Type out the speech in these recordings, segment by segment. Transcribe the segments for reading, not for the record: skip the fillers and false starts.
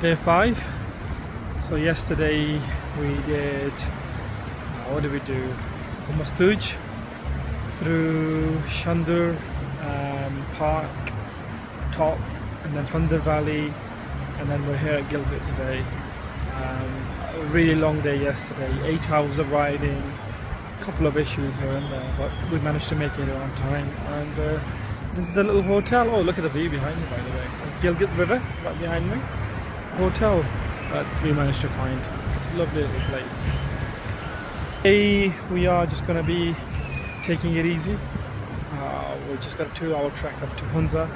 Day 5. So yesterday we did, what did we do? From Mastuj through Shandur Park, Top, and then Thunder Valley, and then we're here at Gilgit today. A really long day yesterday, 8 hours of riding, a couple of issues here and there, but we managed to make it on time. And this is the little hotel. Oh, look at the view behind me, by the way. There's Gilgit River right behind me. Hotel that we managed to find. It's a lovely little place. Today we are just going to be taking it easy. We've just got a 2-hour trek up to Hunza,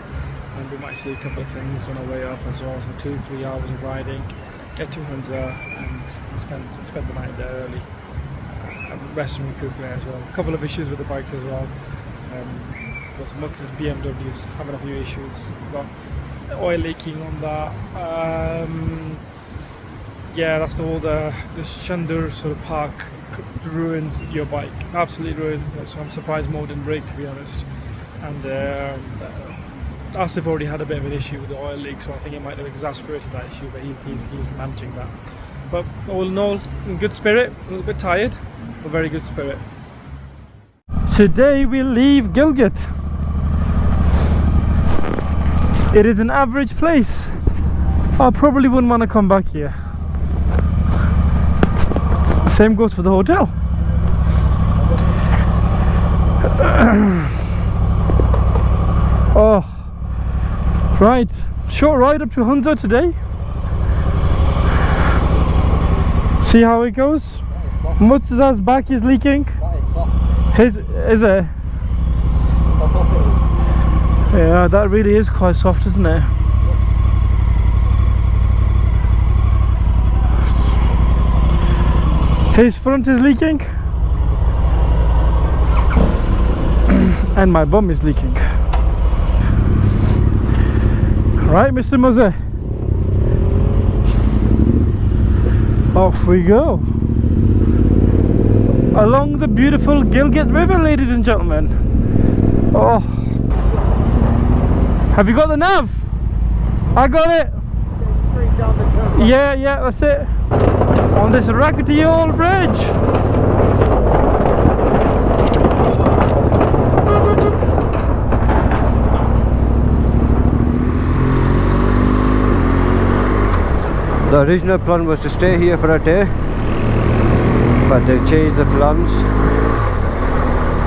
and we might see a couple of things on our way up as well. So 2-3 hours of riding, get to Hunza and spend the night there early. Rest and recuperate as well. A couple of issues with the bikes as well. Muzze's BMW's having a few issues. We've got oil leaking on that. Yeah, that's all the Shandur sort of park ruins your bike, absolutely ruins. So I'm surprised Mo didn't break, to be honest. And Asif already had a bit of an issue with the oil leak, so I think it might have exasperated that issue, but he's managing that. But all in all, in good spirit, a little bit tired, but very good spirit. Today we leave Gilgit. It is an average place. I probably wouldn't want to come back here. Same goes for the hotel. Oh, right. Short ride up to Hunza today. See how it goes. Muzze's back is leaking. His is it? Yeah, that really is quite soft, isn't it? His front is leaking and my bum is leaking. Right, Mr. Muzze, off we go along the beautiful Gilgit River, ladies and gentlemen. Oh, have you got the nav? I got it. Yeah, that's it. On this raggedy old bridge. The original plan was to stay here for a day, but they've changed the plans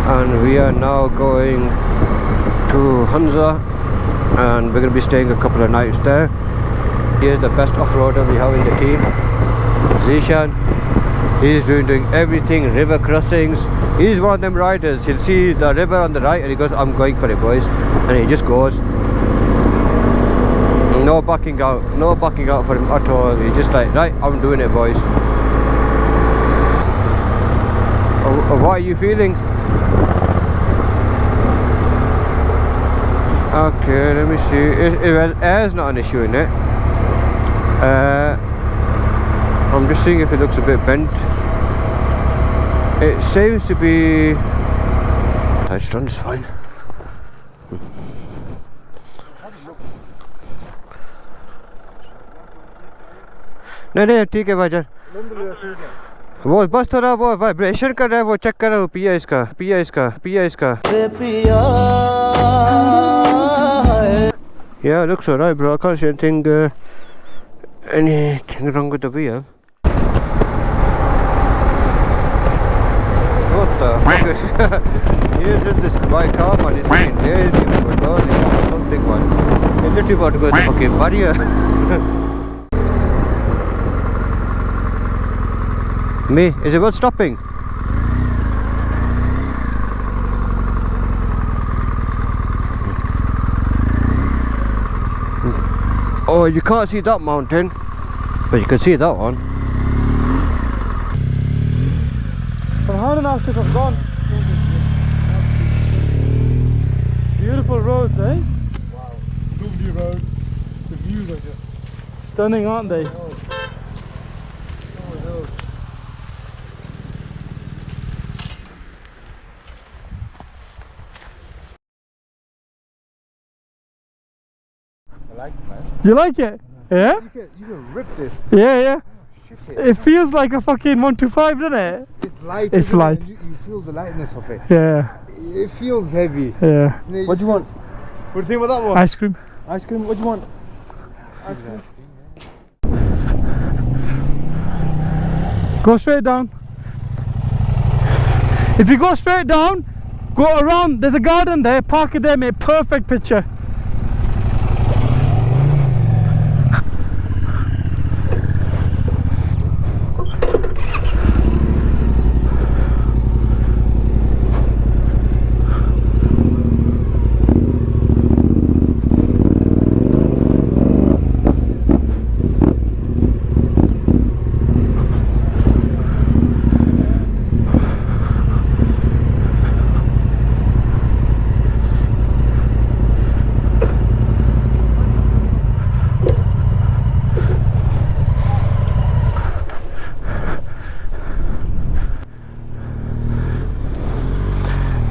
and we are now going to Hunza, and we're going to be staying a couple of nights there. Here's the best off-roader we have in the team, Zishan. He's doing everything, river crossings. He's one of them riders. He'll see the river on the right and he goes, I'm going for it, boys, and he just goes. No backing out for him at all. He's just like, right, I'm doing it, boys. What are you feeling? Okay, let me see. Well, air's not an issue in it. I'm just seeing if it looks a bit bent. It seems to be touched on, it's fine. नहीं ठीक है भाईजान, वो बस थोड़ा वो vibration कर रहा है, वो चेक कर रहा हूँ. पिया इसका. Yeah, it looks alright, bro. I can't see anything wrong with the wheel. What the fuck is you did this by car, man. It's been lazy, or something, man. It's literally about to go to the fucking barrier. Me, is it worth stopping? Oh, you can't see that mountain, but you can see that one. Farhan and Asif have gone. Beautiful roads, eh? Wow, lovely roads. The views are just stunning, aren't they? oh no. I like it, man. You like it? Yeah? You can rip this. Yeah, yeah. Shit It feels like a fucking 125, doesn't it? It's light. It's isn't it? light. And you feel the lightness of it. Yeah, It feels heavy. yeah. What do you want? What do you think about that one? Ice cream. Ice cream? What do you want? Ice cream? Go straight down. If you go straight down, go around. There's a garden there. Park it there, mate. Perfect picture.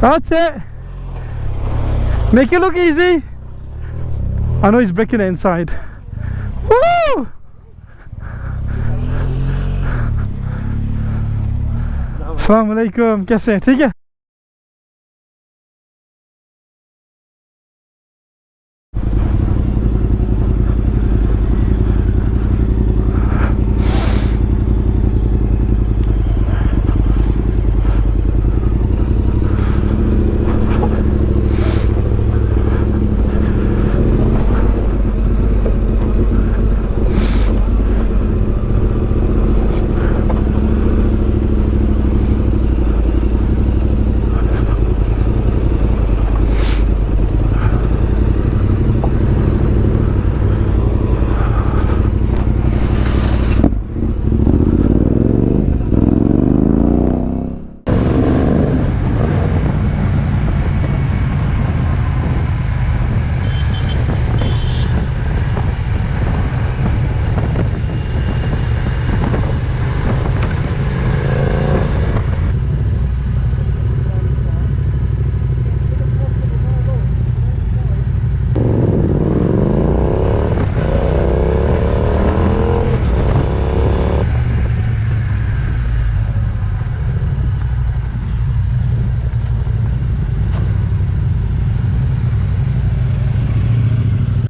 That's it. Make it look easy. I know he's breaking it inside. Woo! Assalamu alaikum. कैसे हैं? ठीक है?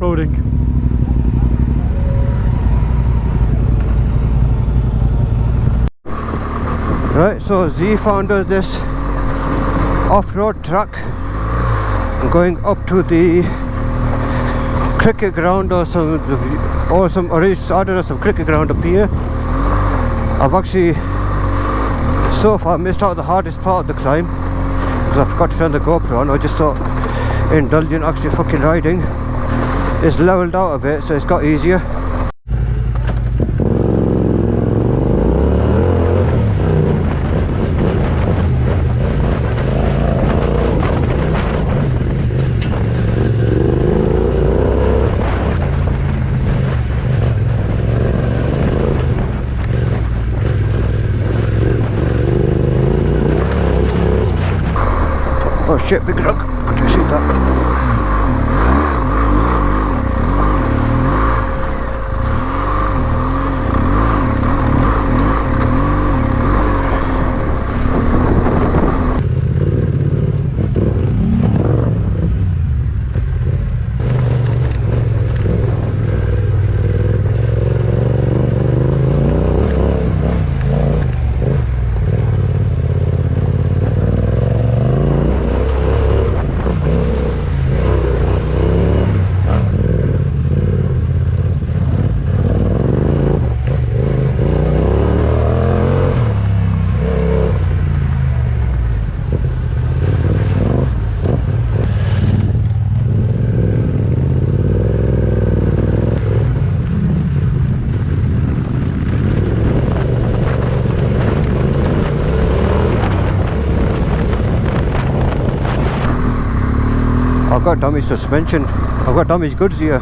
Loading. Right, so Z found us this off-road truck going up to the cricket ground or some cricket ground up here. I've actually so far missed out the hardest part of the climb because I forgot to turn the GoPro on. I just thought indulging actually fucking riding is leveled out a bit, so it's got easier. Oh shit, big rock. Could you see that? I've got damaged suspension. I've got damaged goods here.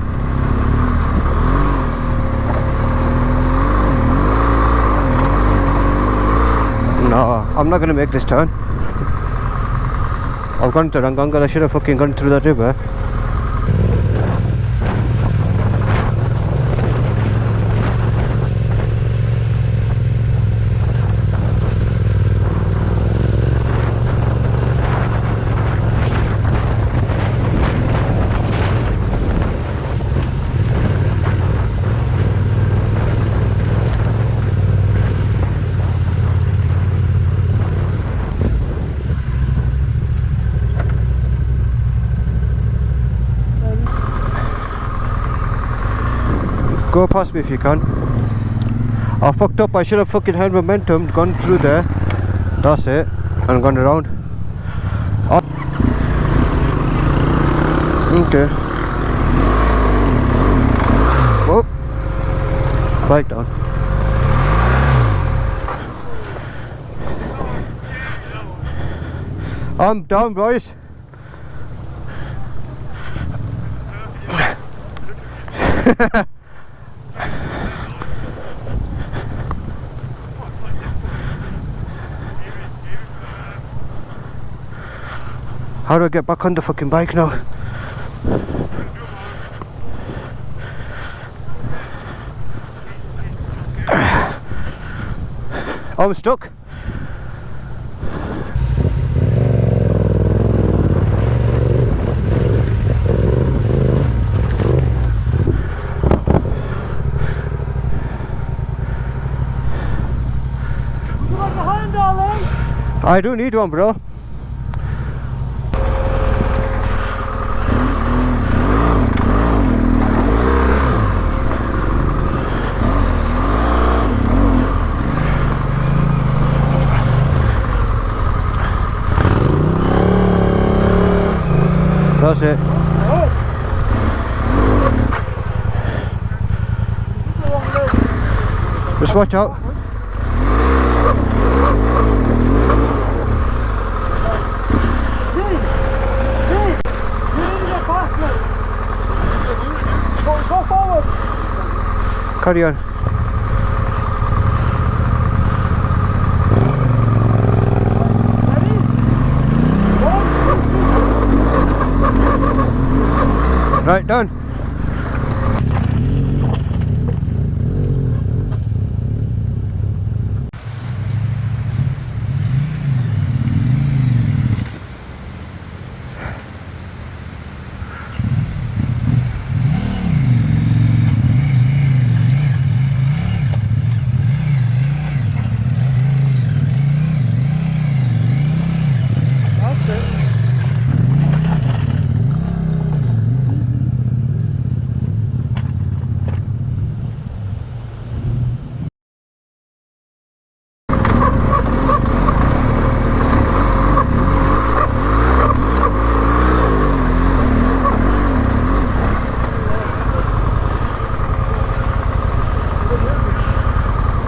No, I'm not going to make this turn. I've gone to Ranganga. I should have fucking gone through that river. Go past me if you can. I fucked up. I should have fucking had momentum, gone through there. That's it. And gone around. Oh. Okay. Whoa. Right down. I'm down, boys. How do I get back on the fucking bike now? I'm stuck. I do need one, bro. That's it. Just watch out. Go forward. Carry on. Right, done.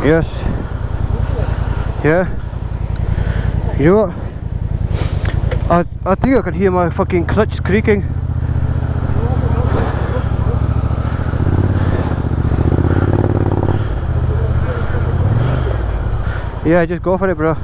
Yes. Yeah. You know what? I think I can hear my fucking clutch creaking. Yeah, just go for it, bro.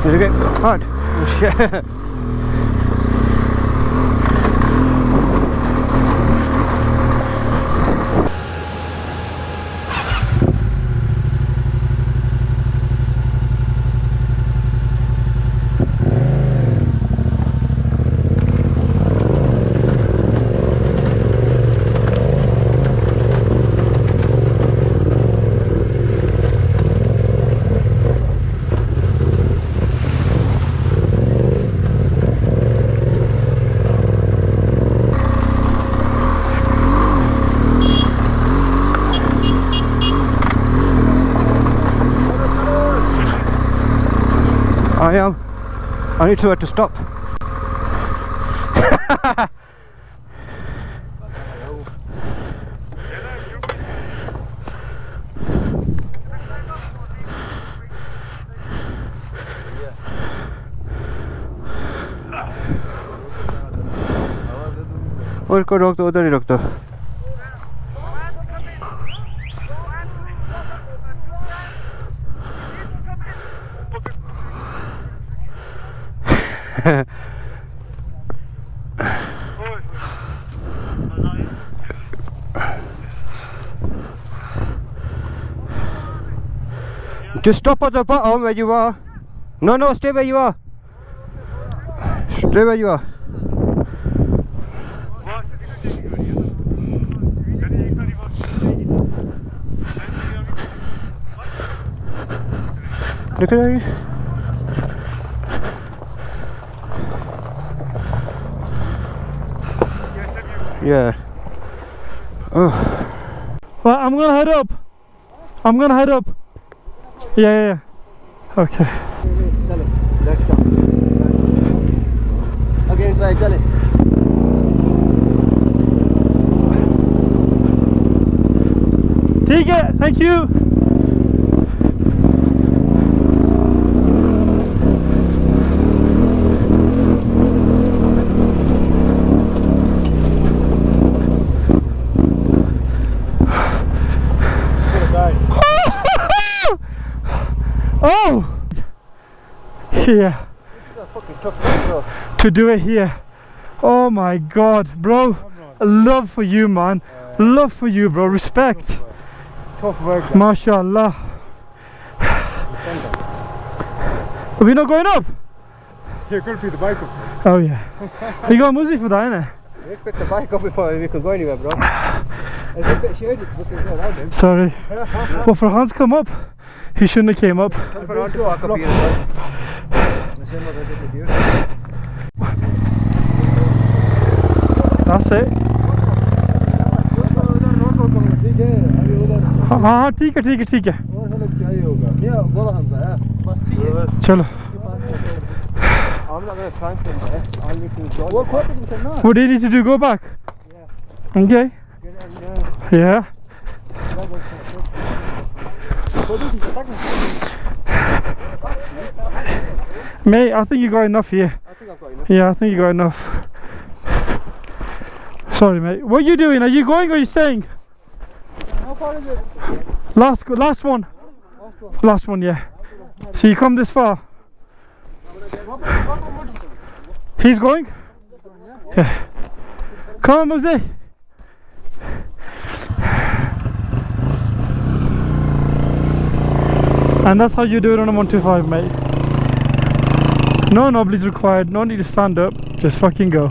Is it getting hard? Shit. I am. I need to stop. उसको रोक दो, उधर ही रोक दो। Just stop at the bottom where you are. No, stay where you are. Stay where you are. Look at that. Yeah. Oh. Well, I'm gonna head up. Yeah. Okay. Let's go. Again, try, chale. ठीक है, thank you. Oh! Yeah. To do it here. Oh my god, bro. Love for you, man. Love for you, bro. Respect. Tough work. MashaAllah. Are we not going up? Here, could be the bike up. Oh yeah. You got Muzze for that, innit? We pick the bike up before we can go anywhere, bro. It's a bit shady, but we can go around him. Sorry. Well, Farhan's come up. He shouldn't have came up. Farhan to walk up here as well. The same as I did with you. That's it. हाँ ठीक है चलो. I'm not going to try and film there. I'll need to go. What do you need to do? Go back? Yeah. Okay. Yeah. Mate, I think you got enough here. I think I've got enough. Yeah, I think you got enough. Sorry, mate. What are you doing? Are you going or are you staying? How far is it? Last one. Last one, yeah. So you come this far? He's going? Yeah. Come on, Muzze. And that's how you do it on a 125, mate. No noblies required, no need to stand up, just fucking go.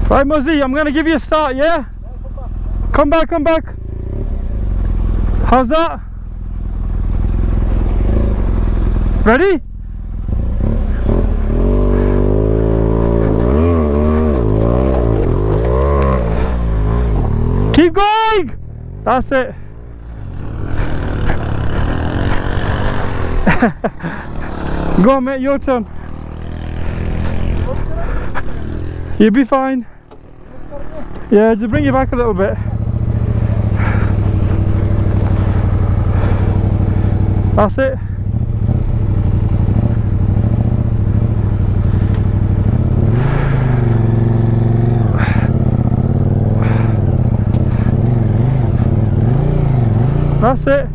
Right, Muzze, I'm gonna give you a start, yeah? Come back. How's that? Ready? Keep going! That's it. Go on, mate, your turn. You'll be fine. Yeah, just bring you back a little bit. That's it. That's it.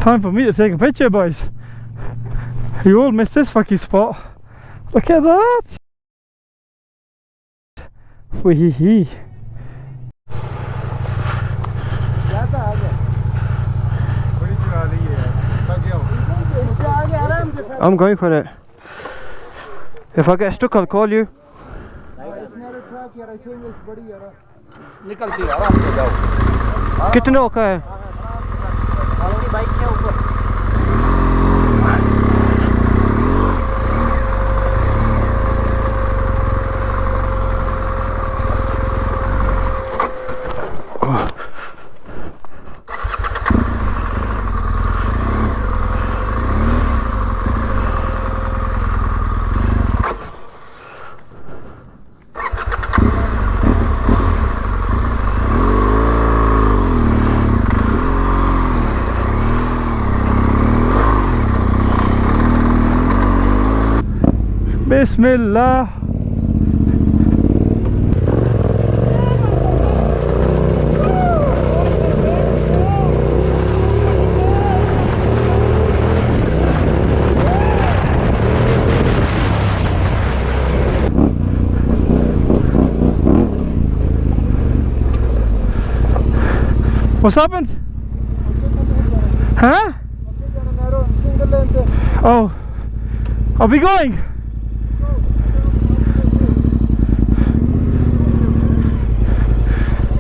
Time for me to take a picture, boys. You all missed this fucking spot. Look at that. Wee. I'm going for it. If I get stuck, I'll call you. कितने का है? Bike के ऊपर Bismillah. What's happened? Huh? Oh, are we going?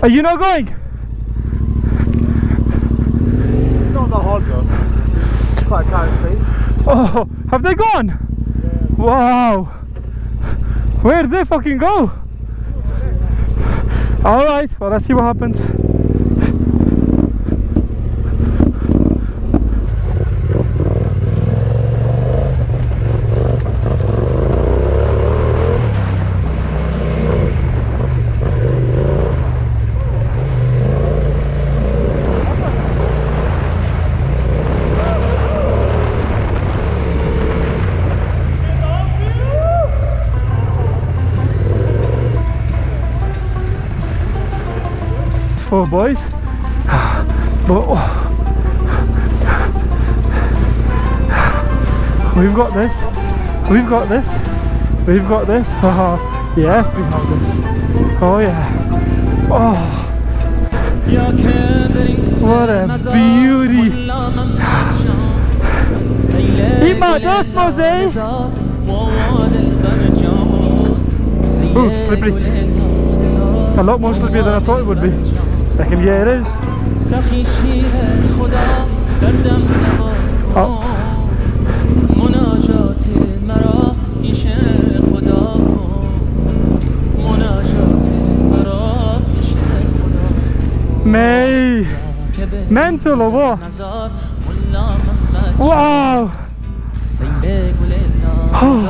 Are you not going? It's not that hard though. Quite a tight place. Oh, have they gone? Yeah. Wow. Where did they fucking go? Alright, well, let's see what happens. Four boys, but we've got this, we've got this, we've got this. Oh, yes, we have this. Oh yeah. Oh, what a beauty. Eat my dust, Muzze. Ooh, slippery. A lot more slippery than I thought it would be. Second gear it is. Oh. May. Mental or what? Wow. Oh.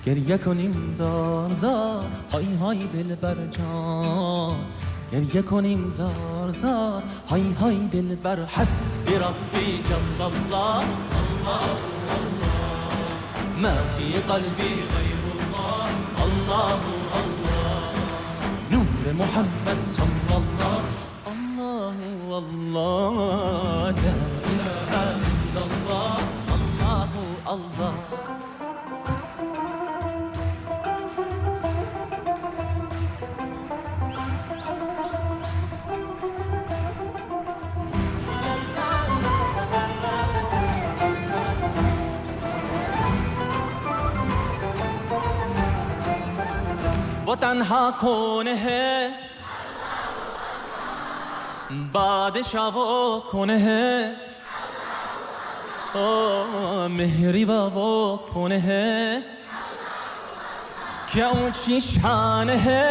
گریه کنیم زار زار های های دل بر جان گریه کنیم زار زار های های دل بر حسبی ربی جل الله الله الله ما فی قلبی غیر الله الله الله نور محمد صلی الله الله الله لا اله الا الله الله الله वो तन्हा कौन है बादशाह वो कौन है ओ मेहरीबा वो कौन है क्या ऊंची शान है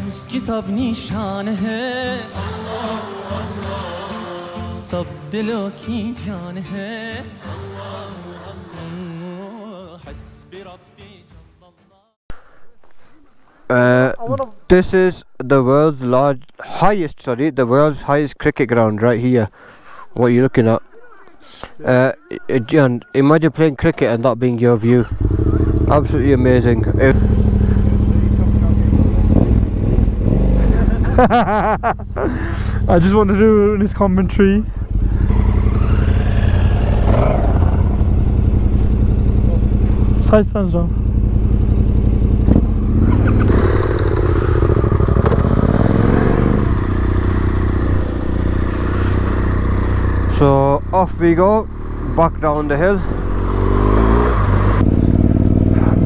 उसकी सब निशान है सब दिलों की जान है This is the world's the world's highest cricket ground right here. What you're looking at. John, imagine playing cricket and that being your view. Absolutely amazing. I just want to do this commentary. Side stands down. So off we go, back down the hill.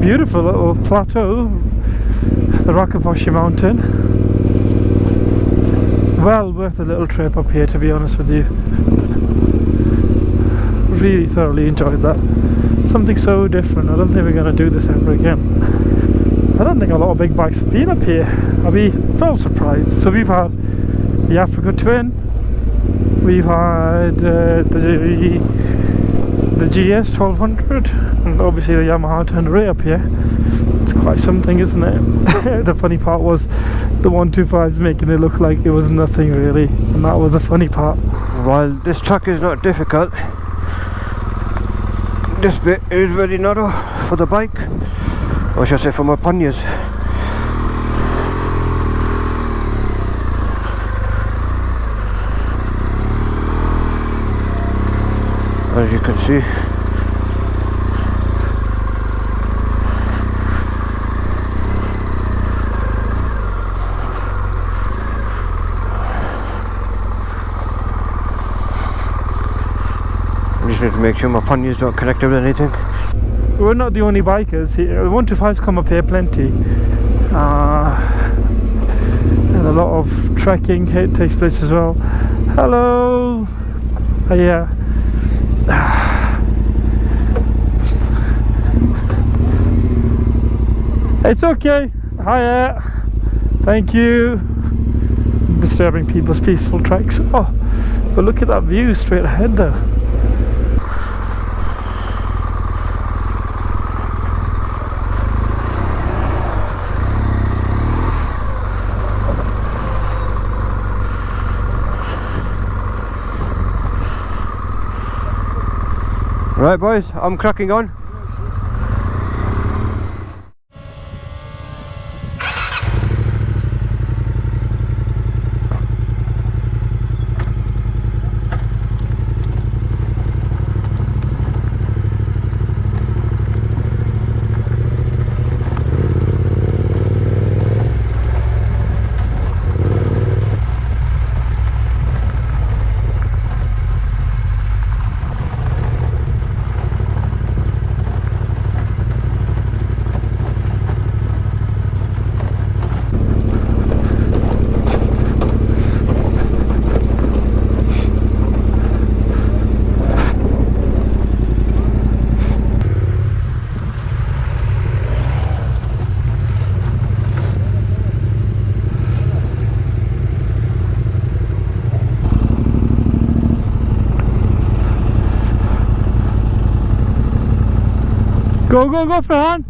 Beautiful little plateau, the Rakaposhi mountain. Well worth a little trip up here, to be honest with you. Really thoroughly enjoyed that. Something so different. I don't think we're going to do this ever again. I don't think a lot of big bikes have been up here. I'll be well surprised. So we've had the Africa Twin. We've had the GS 1200 and obviously the Yamaha Tenere up here. It's quite something, isn't it? The funny part was the 125's making it look like it was nothing really, and that was the funny part. While this track is not difficult, This bit is very narrow for the bike, or should I say for my panniers. As you can see, I just need to make sure my panniers don't connect with anything. We're not the only bikers here. 125s come up here plenty, and a lot of trekking here takes place as well. Hello. Yeah. It's okay. Hiya. Thank you. Disturbing people's peaceful treks. Oh, but look at that view straight ahead there. Right boys, I'm cracking on. Go, go, go, Farhan!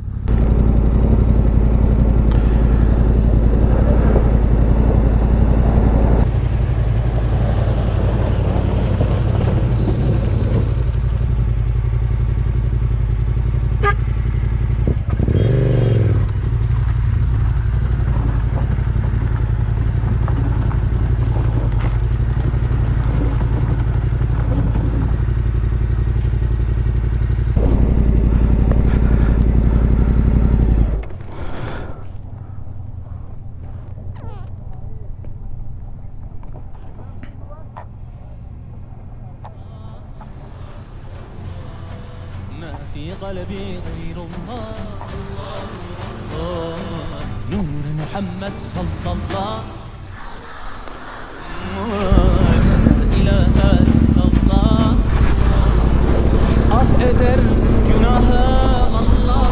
في قلبي غير الله نور محمد صلى الله لا إله إلا الله affeder günahı Allah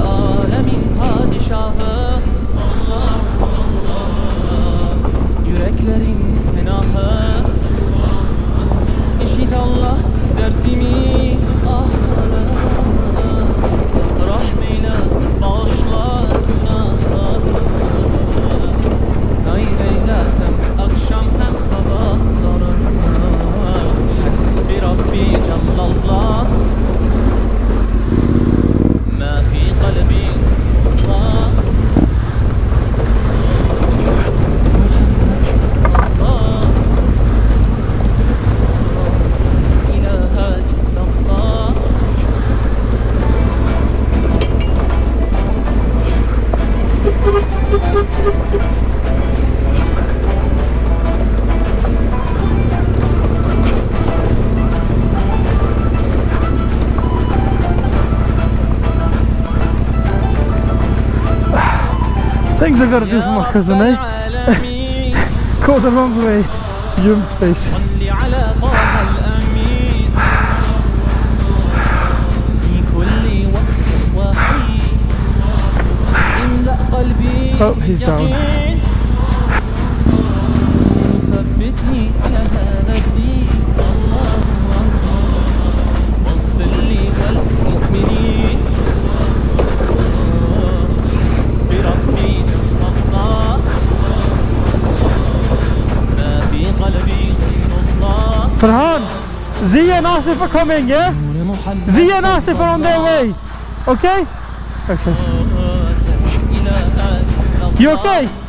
alemin padişahı Allah yüreklerin fenahı işit Allah derdimi ah rahmeyle bağışla günahları hayır eyle hem akşam hem sabahları hasbi Rabbi Cellallah ma fi kalbi Allah Things I gotta do for my cousin, eh? Go the wrong way. Yum space. Oh, he's down. Farhan, Zia and Asif are coming, yeah? Zia and Asif are on their way. Okay? Okay. You okay?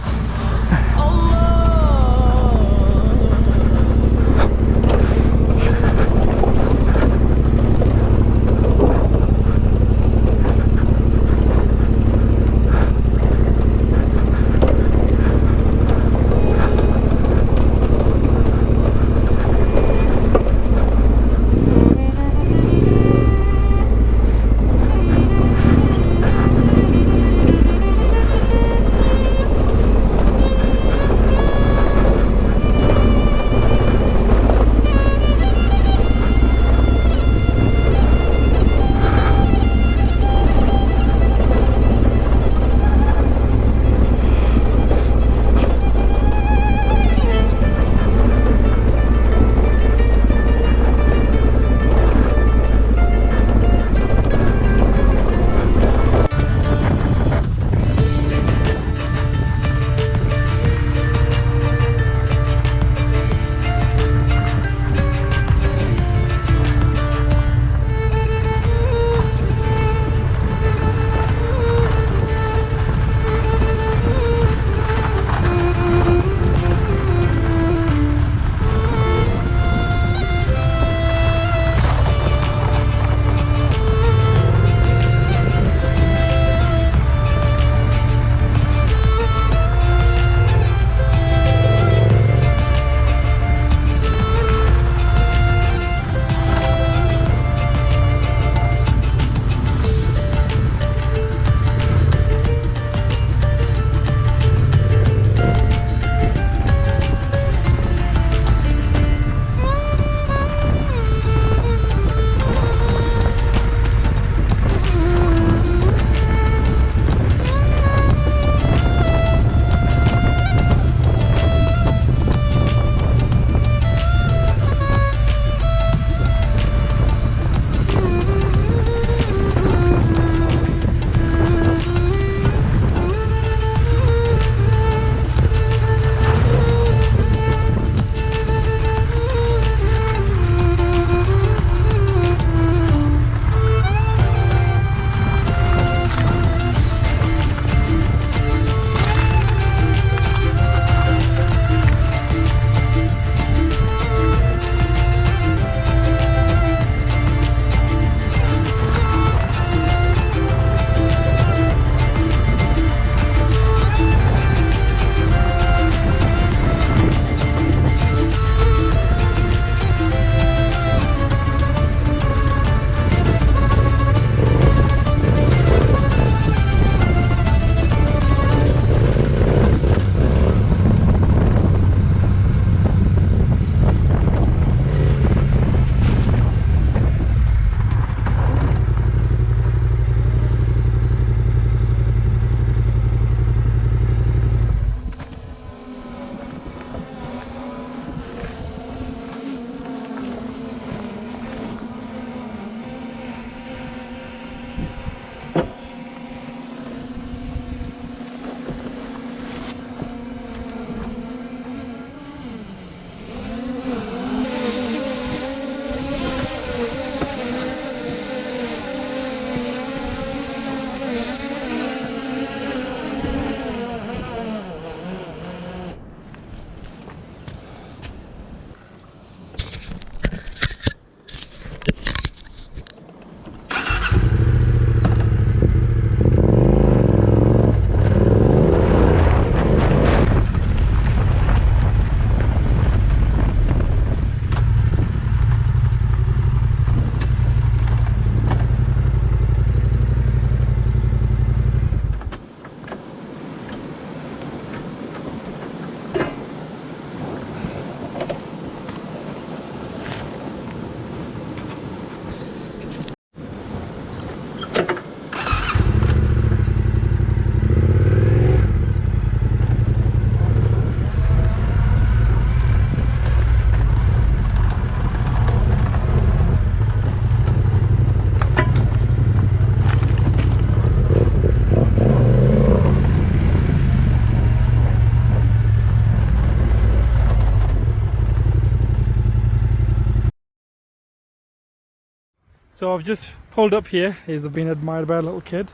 So I've just pulled up here. He's been admired by a little kid.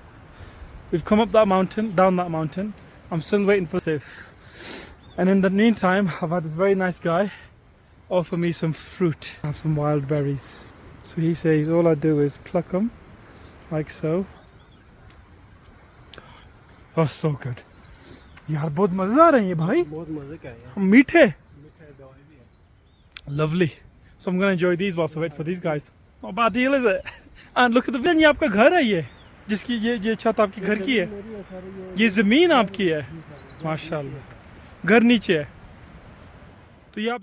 We've come up that mountain, down that mountain. I'm still waiting for Asif. And in the meantime, I've had this very nice guy offer me some fruit. I have some wild berries. So he says all I do is pluck them, like so. Oh, so good. यार बहुत मजेदार हैं ये भाई. बहुत मजे का है. मीठे. Lovely. So I'm going to enjoy these whilst I wait for these guys. Not a bad deal, is it? And look at the view. ये आपका घर है ये, जिसकी ये छत आपके घर की है. ये ज़मीन आपकी है. माशाल्लाह. घर नीचे है. तो ये आप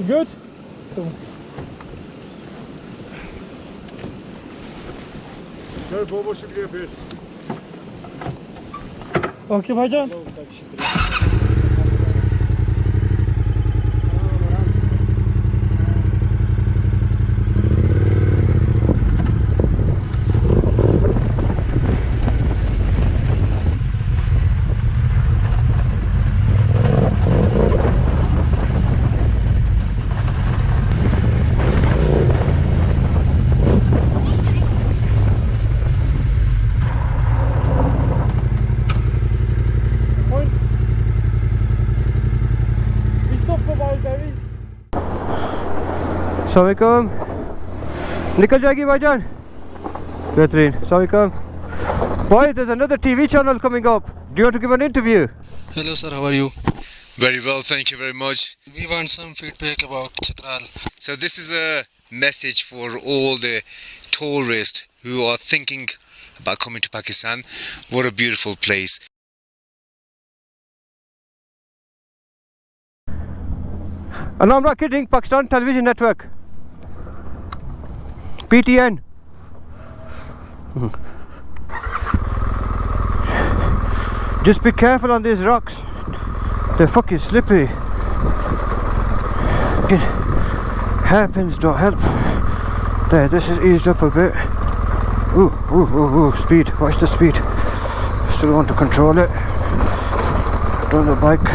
good? Gel baba şimdi yapıyor. Okay भाईजान. Assalamualaikum. निकल जाएगी भाईजान. बेहतरीन. Assalamualaikum. Boy, there's another TV channel coming up. Do you want to give an interview? Hello sir, how are you? Very well, thank you very much. We want some feedback about Chitral. So this is a message for all the tourists who are thinking about coming to Pakistan. What a beautiful place. And I'm not kidding, Pakistan Television Network. PTN. Just be careful on these rocks. They're fucking slippery. Hairpins don't help. There, this is eased up a bit. Ooh, speed. Watch the speed. Still want to control it. On the bike.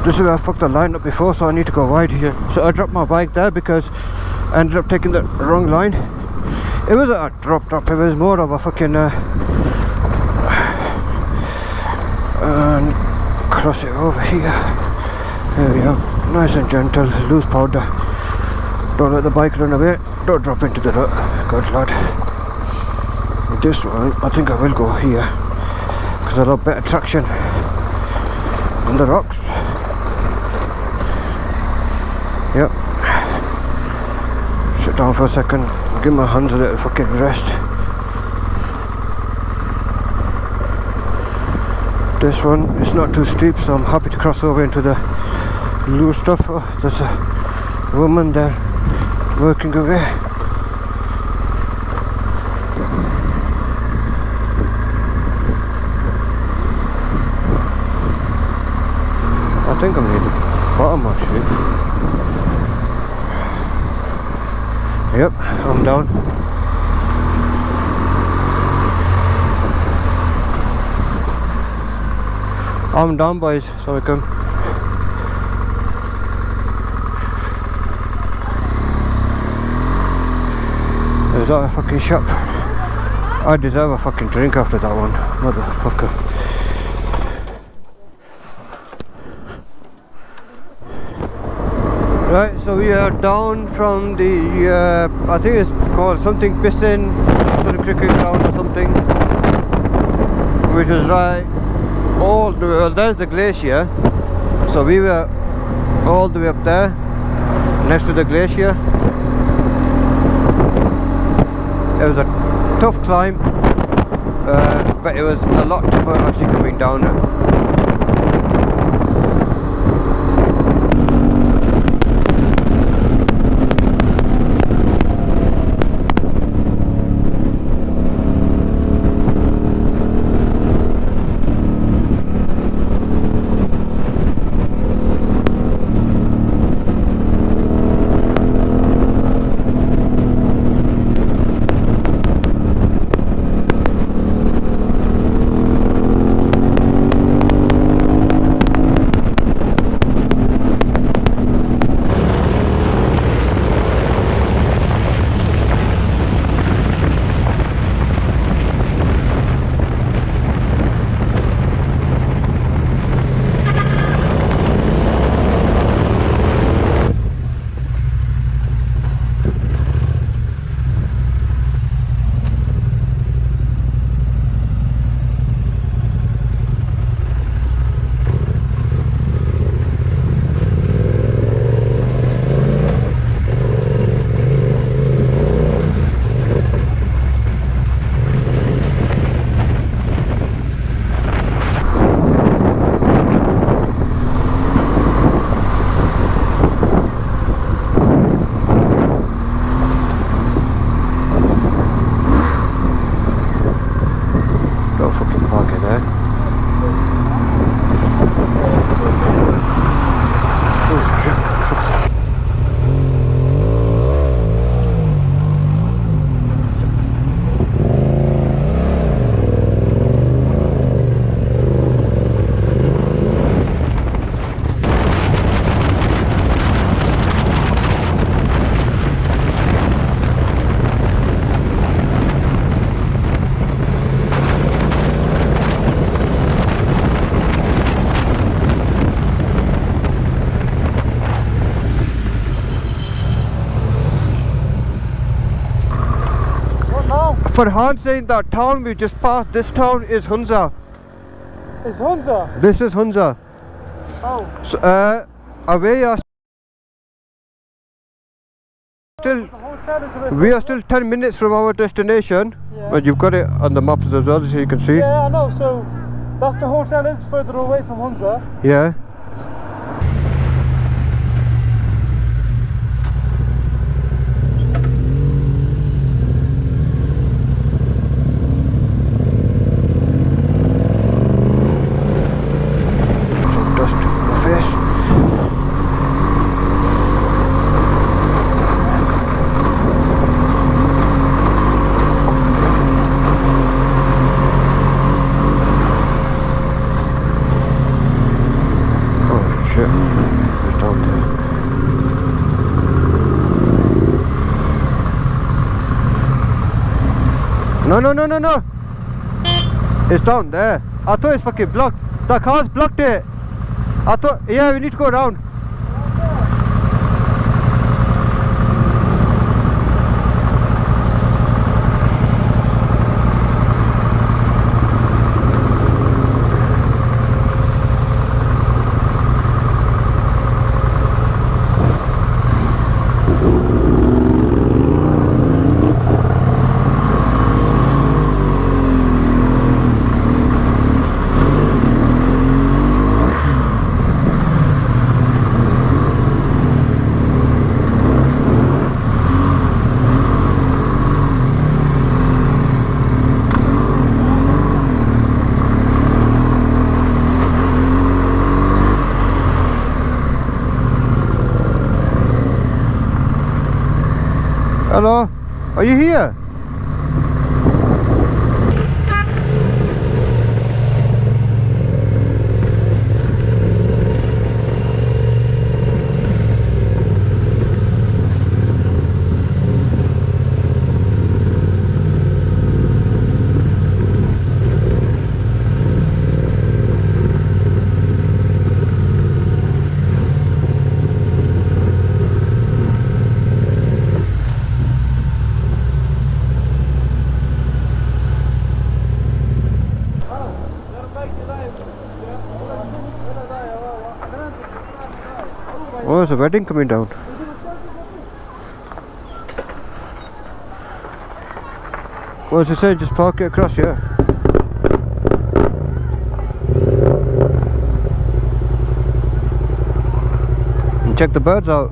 This is where I fucked the line up before, so I need to go wide here. So I dropped my bike there because I ended up taking the wrong line. It was a drop, it was more of a fucking and cross it over here. There we go, nice and gentle, loose powder. Don't let the bike run away, don't drop into the rut. Good lad. This one, I think I will go here because I have better traction on the rocks. Yep. Sit down for a second, give my hands a little fucking rest. This one is not too steep, so I'm happy to cross over into the loose stuff. Oh, there's a woman there working away. I think I'm near the bottom actually. Yep, I'm down. I'm down, boys, so we come. Is that a fucking shop? I deserve a fucking drink after that one, motherfucker. Right, so we are down from the, I think it's called something Pissan Cricket Ground or something, which is right all the way, well, there's the glacier, so we were all the way up there, next to the glacier. It was a tough climb, but it was a lot tougher actually coming down it. Farhan saying that town we just passed, this town is Hunza. It's Hunza. This is Hunza. Oh. So, away are still, The hotel is a bit we are still 10 minutes from our destination. Yeah. But you've got it on the maps as well, so you can see. Yeah, I know. So that's the hotel is further away from Hunza. Yeah. Some dust on my face. Oh shit, it's down there. No. It's down there. I thought it's fucking blocked. The car's blocked it. I thought, yeah, we need to go around. Hello? Are you here? Oh, there's a wedding coming down. What does it say? Just park it across here. And check the birds out.